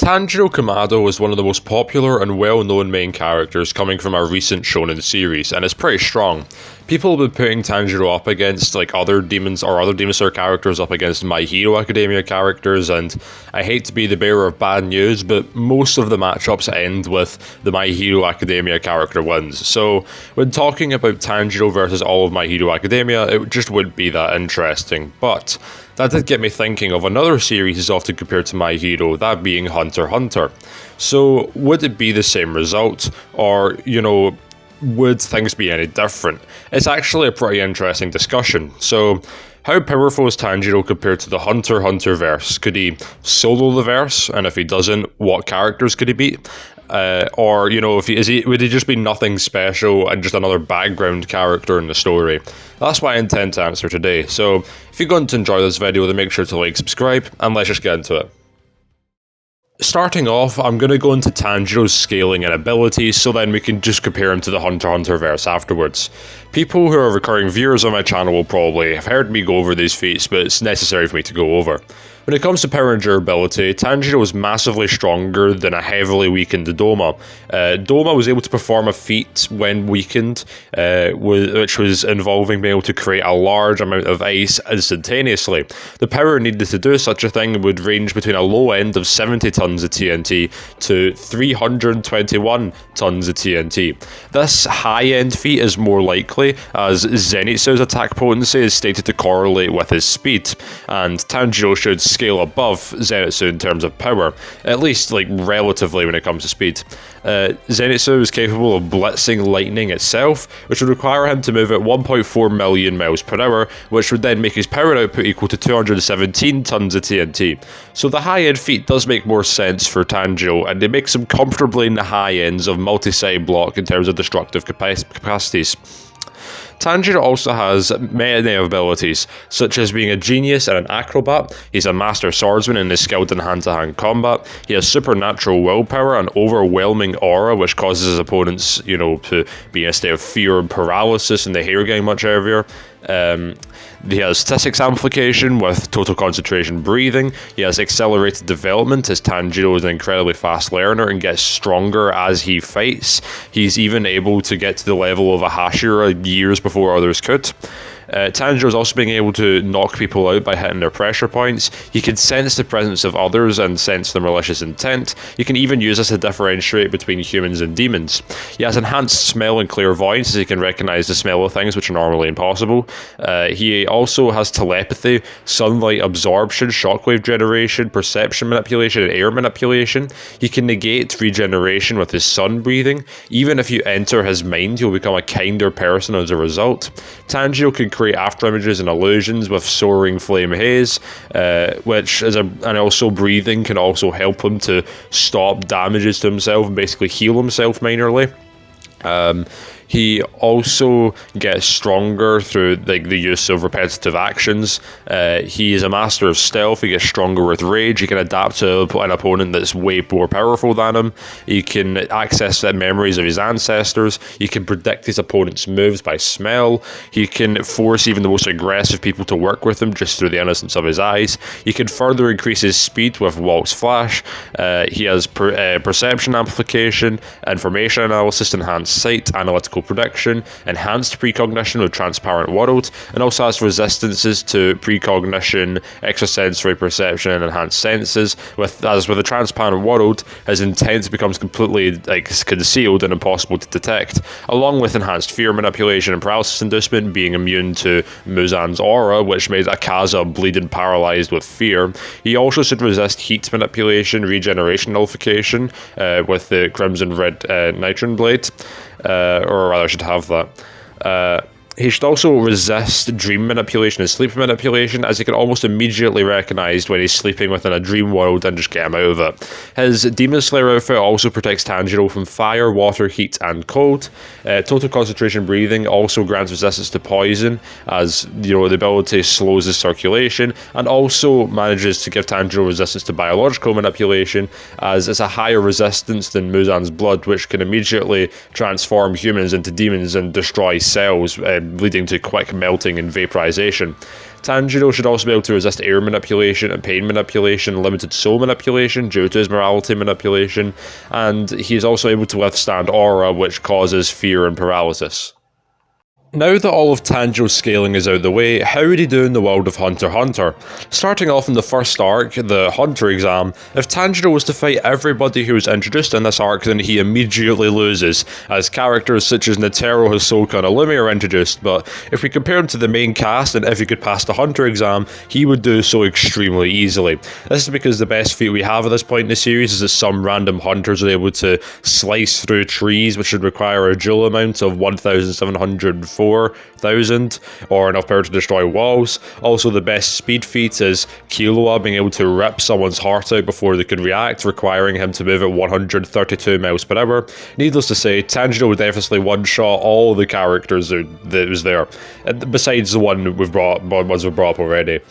Tanjiro Kamado is one of the most popular and well-known main characters coming from our recent shonen series, and it's pretty strong. People have been putting Tanjiro up against other Demon Slayer characters up against My Hero Academia characters, and I hate to be the bearer of bad news, but most of the matchups end with the My Hero Academia character wins. So when talking about Tanjiro versus all of My Hero Academia, it just wouldn't be that interesting. But that did get me thinking of another series is often compared to My Hero, that being Hunter x Hunter. So would it be the same result, or, would things be any different? It's actually a pretty interesting discussion. So, how powerful is Tanjiro compared to the Hunter x Hunter verse? Could he solo the verse? And if he doesn't, what characters could he beat? Or, would he just be nothing special and just another background character in the story? That's what I intend to answer today. So, if you're going to enjoy this video, then make sure to like, subscribe, and let's just get into it. Starting off, I'm going to go into Tanjiro's scaling and abilities, so then we can just compare him to the Hunter x Hunter verse afterwards. People who are recurring viewers on my channel will probably have heard me go over these feats, but it's necessary for me to go over. When it comes to power and durability, Tanjiro is massively stronger than a heavily weakened Doma. Doma was able to perform a feat when weakened, which was involving being able to create a large amount of ice instantaneously. The power needed to do such a thing would range between a low end of 70 tons of TNT to 321 tons of TNT. This high-end feat is more likely, as Zenitsu's attack potency is stated to correlate with his speed, and Tanjiro should scale above Zenitsu in terms of power, at least relatively when it comes to speed. Zenitsu is capable of blitzing lightning itself, which would require him to move at 1.4 million miles per hour, which would then make his power output equal to 217 tons of TNT. So the high-end feat does make more sense for Tanjiro, and it makes him comfortably in the high ends of multi-side block in terms of destructive capacities. Tanjiro also has many abilities, such as being a genius and an acrobat. He's a master swordsman and is skilled in hand-to-hand combat. He has supernatural willpower and overwhelming aura, which causes his opponents, to be in a state of fear and paralysis, and the hair getting much heavier. He has statistics amplification with total concentration breathing. He has accelerated development, as Tanjiro is an incredibly fast learner and gets stronger as he fights. He's even able to get to the level of a Hashira years before others could. Tanjiro is also being able to knock people out by hitting their pressure points. He can sense the presence of others and sense their malicious intent. He can even use this to differentiate between humans and demons. He has enhanced smell and clairvoyance, as he can recognize the smell of things which are normally impossible. He also has telepathy, sunlight absorption, shockwave generation, perception manipulation, and air manipulation. He can negate regeneration with his sun breathing. Even if you enter his mind, you'll become a kinder person as a result. Tanjiro can create after images and illusions with soaring flame haze, and also breathing can also help him to stop damages to himself and basically heal himself minorly. He also gets stronger through the use of repetitive actions. He is a master of stealth. He gets stronger with rage. He can adapt to an opponent that's way more powerful than him. He can access the memories of his ancestors. He can predict his opponent's moves by smell. He can force even the most aggressive people to work with him just through the innocence of his eyes. He can further increase his speed with Waltz Flash. He has perception amplification, information analysis, enhanced sight, analytical prediction, enhanced precognition with transparent world, and also has resistances to precognition, extrasensory perception, and enhanced senses. As with a transparent world, his intent becomes completely concealed and impossible to detect, along with enhanced fear manipulation and paralysis inducement, being immune to Muzan's aura, which made Akaza bleed and paralyzed with fear. He also should resist heat manipulation, regeneration nullification with the Crimson Red Nitron Blade. Or rather, I should have that. He should also resist dream manipulation and sleep manipulation, as he can almost immediately recognize when he's sleeping within a dream world and just get him out of it. His Demon Slayer outfit also protects Tanjiro from fire, water, heat, and cold. Total concentration breathing also grants resistance to poison, as the ability slows his circulation, and also manages to give Tanjiro resistance to biological manipulation, as it's a higher resistance than Muzan's blood, which can immediately transform humans into demons and destroy cells leading to quick melting and vaporization. Tanjiro should also be able to resist air manipulation and pain manipulation, limited soul manipulation due to his morality manipulation, and he's also able to withstand aura, which causes fear and paralysis. Now that all of Tanjiro's scaling is out of the way, how would he do in the world of Hunter x Hunter? Starting off in the first arc, the Hunter exam, if Tanjiro was to fight everybody who was introduced in this arc, then he immediately loses, as characters such as Netero, Hisoka and Illumi are introduced, but if we compare him to the main cast, and if he could pass the Hunter exam, he would do so extremely easily. This is because the best feat we have at this point in the series is that some random hunters are able to slice through trees, which would require a joule amount of 1,704,000, or enough power to destroy walls. Also, the best speed feat is Killua being able to rip someone's heart out before they can react, requiring him to move at 132 miles per hour. Needless to say, Tanjiro would definitely one-shot all the characters that was there, besides the ones we've brought up already.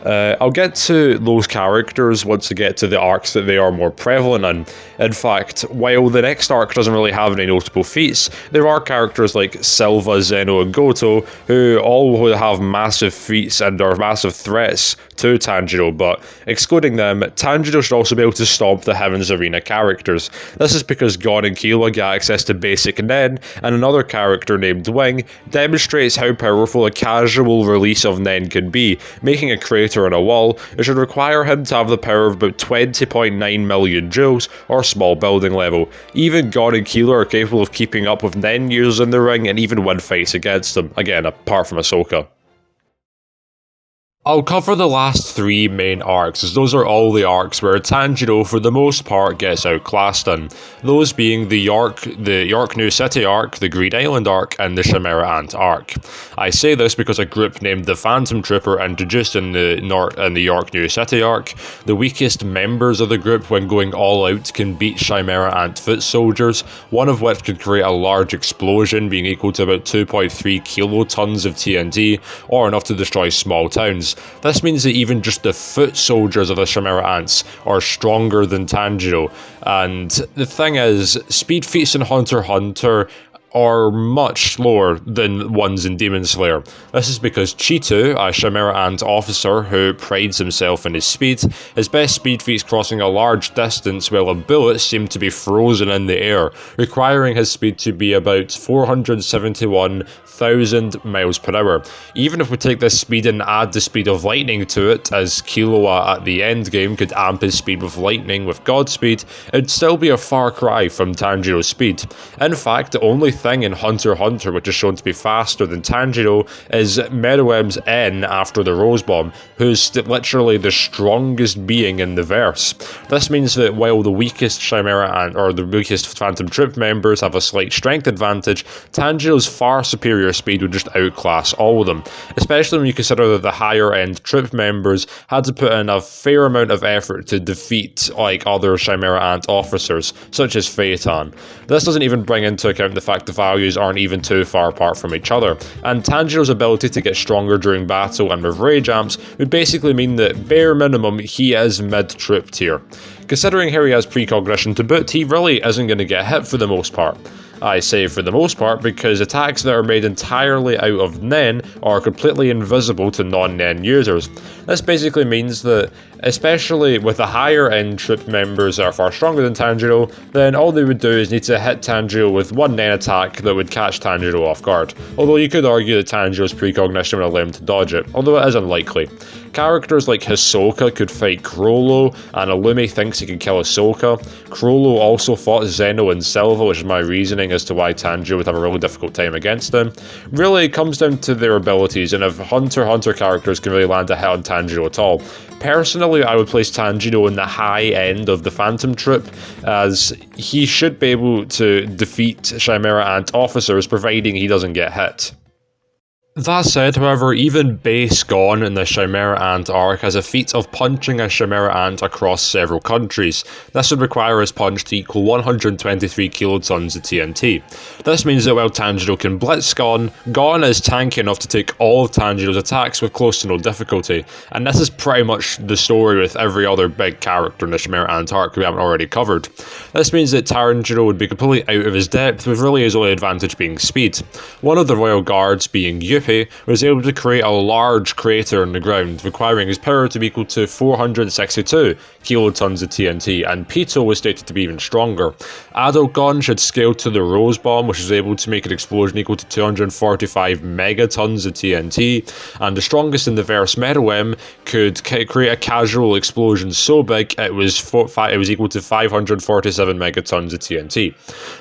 I'll get to those characters once I get to the arcs that they are more prevalent in. In fact, while the next arc doesn't really have any notable feats, there are characters like Silva, Zeno, and Goto who all have massive feats and are massive threats to Tanjiro, but excluding them, Tanjiro should also be able to stomp the Heavens Arena characters. This is because Gon and Killua get access to basic Nen, and another character named Wing demonstrates how powerful a casual release of Nen can be, making a crater on a wall. It should require him to have the power of about 20.9 million joules, or small building level. Even Gon and Killua are capable of keeping up with Nen users in the ring and even win fights against them, again apart from Ahsoka. I'll cover the last three main arcs, as those are all the arcs where Tanjiro, for the most part, gets outclassed in. Those being the York New City arc, the Greed Island arc, and the Chimera Ant arc. I say this because a group named the Phantom Trooper introduced in the York New City arc. The weakest members of the group when going all out can beat Chimera Ant foot soldiers, one of which could create a large explosion being equal to about 2.3 kilotons of TNT, or enough to destroy small towns. This means that even just the foot soldiers of the Chimera Ants are stronger than Tanjiro, and the thing is, speed feats in Hunter x Hunter are much slower than ones in Demon Slayer. This is because Chitu, a Chimera Ant officer who prides himself in his speed, his best speed feats crossing a large distance while a bullet seemed to be frozen in the air, requiring his speed to be about 471,000 miles per hour. Even if we take this speed and add the speed of lightning to it, as Killua at the end game could amp his speed with lightning with Godspeed, it'd still be a far cry from Tanjiro's speed. In fact, the only thing in Hunter x Hunter which is shown to be faster than Tanjiro is Meruem's N after the Rose Bomb, who's literally the strongest being in the verse. This means that while the weakest Chimera Ant or the weakest Phantom Troop members have a slight strength advantage, Tanjiro's far superior speed would just outclass all of them, especially when you consider that the higher end troop members had to put in a fair amount of effort to defeat like other Chimera Ant officers, such as Phaeton. This doesn't even bring into account the fact the values aren't even too far apart from each other, and Tanjiro's ability to get stronger during battle and with rage amps would basically mean that bare minimum he is mid-troop tier. Considering how he has precognition to boot, he really isn't going to get hit for the most part. I say for the most part because attacks that are made entirely out of Nen are completely invisible to non-Nen users. This basically means that, especially with the higher end troop members that are far stronger than Tanjiro, then all they would do is need to hit Tanjiro with one Nen attack that would catch Tanjiro off guard. Although you could argue that Tanjiro's precognition would allow him to dodge it, although it is unlikely. Characters like Hisoka could fight Chrollo, and Illumi thinks he can kill Hisoka. Chrollo also fought Zeno and Silva, which is my reasoning as to why Tanjiro would have a really difficult time against them. Really, it comes down to their abilities, and if Hunter x Hunter characters can really land a hit on Tanjiro at all. Personally, I would place Tanjiro in the high end of the Phantom Troop, as he should be able to defeat Chimera Ant officers providing he doesn't get hit. That said, however, even Base Gone in the Chimera Ant arc has a feat of punching a Chimera Ant across several countries. This would require his punch to equal 123 kilotons of TNT. This means that while Tanjiro can blitz Gone, Gone is tanky enough to take all of Tanjiro's attacks with close to no difficulty. And this is pretty much the story with every other big character in the Chimera Ant arc we haven't already covered. This means that Tanjiro would be completely out of his depth, with really his only advantage being speed. One of the royal guards, being Yuppie, was able to create a large crater in the ground, requiring his power to be equal to 462 kilotons of TNT, and Pito was stated to be even stronger. Adult Gon should scale to the Rose Bomb, which is able to make an explosion equal to 245 megatons of TNT, and the strongest in the verse, Metal M, could create a casual explosion so big it was equal to 547 megatons of TNT.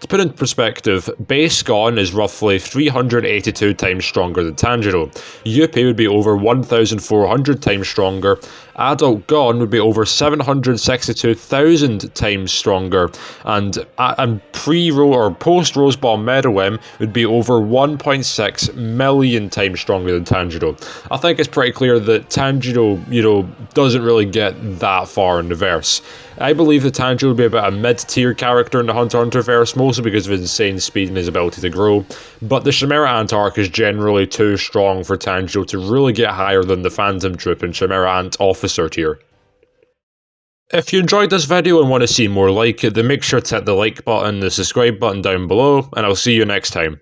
To put in perspective, Base Gon is roughly 382 times stronger than Tanjiro. Yuppie would be over 1,400 times stronger. Adult Gon would be over 762,000 times stronger, and post Rose Bomb Metal M would be over 1.6 million times stronger than Tanjiro. I think it's pretty clear that Tanjiro, doesn't really get that far in the verse. I believe that Tanjiro would be about a mid-tier character in the Hunter x Hunter verse, mostly because of his insane speed and his ability to grow, but the Chimera Ant arc is generally too strong for Tanjiro to really get higher than the Phantom Troop and Chimera Ant officer tier. If you enjoyed this video and want to see more like it, then make sure to hit the like button, the subscribe button down below, and I'll see you next time.